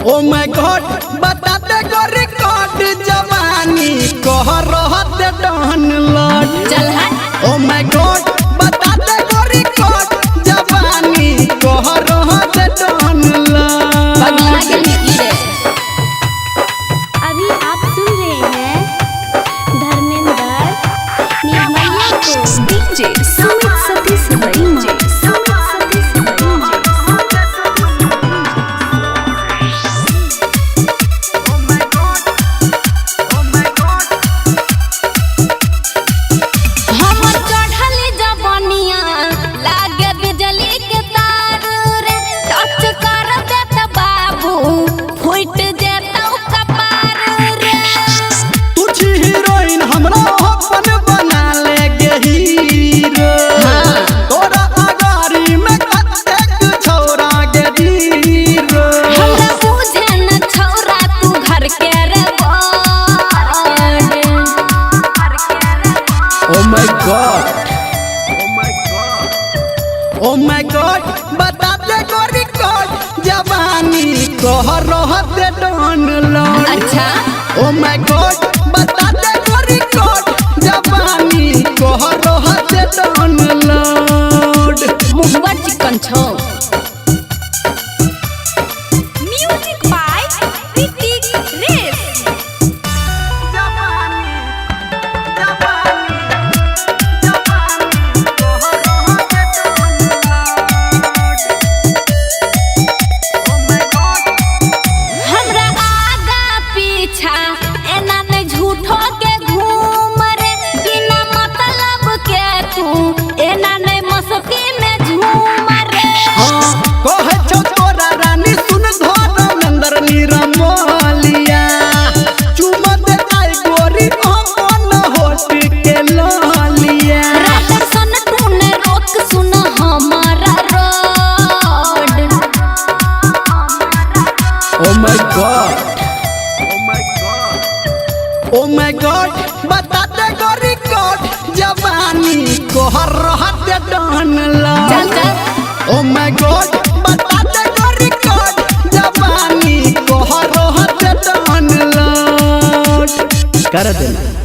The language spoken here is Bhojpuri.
ओ माय गॉड बता दे गो रिकॉर्ड जवानी कह रहत डन लॉर्ड चल हट। ओ माय गॉड बता दे गो रिकॉर्ड जवानी कह रहत डन लॉर्ड। पगला के निकली रे। अभी आप सुन रहे हैं धर्मेंद्र निर्मलिया को DJ Sumit Satish DJ Sumit Satish DJ. हमर चढ़ल जवानिया लागे बिजली के तार रे, टच कर देत बाबू फुट जेतौ कपार रे। तू छी हीरोइन हमरा अपन बना ले गे हीरो तोरा अगारी में कतेक छौरा गे हीरो। हमरा बुझे न छौरा तू घर के रे बड़। Oh my God oh my God बता दे गो रिकॉर्ड जवानी कह रहत डन लॉर्ड। अच्छा ओ माय गॉड बता दे गो रिकॉर्ड जवानी कह रहत डन लॉर्ड। मुहवा चिकन छौ। म्यूजिक बाय ऋतिक रेस। हमरा आगा पीछा एना ने झूठो के घूम रे, बिना मतलब के तू एना ने मस्ती में झूम रे। कहे छौ तोरा रानी सुन धर्मेंद्र निरमलिया चुमा दे आई गोरी अपन होट के ललिया। रात सन तूने रोक सुन हमारा road. Oh my God oh my God बता दे गो रिकॉर्ड जवानी कह रहत डन लॉर्ड। चल चल। ओ माय गॉड बता दे गो रिकॉर्ड जवानी कह रहत डन लॉर्ड। कर देना।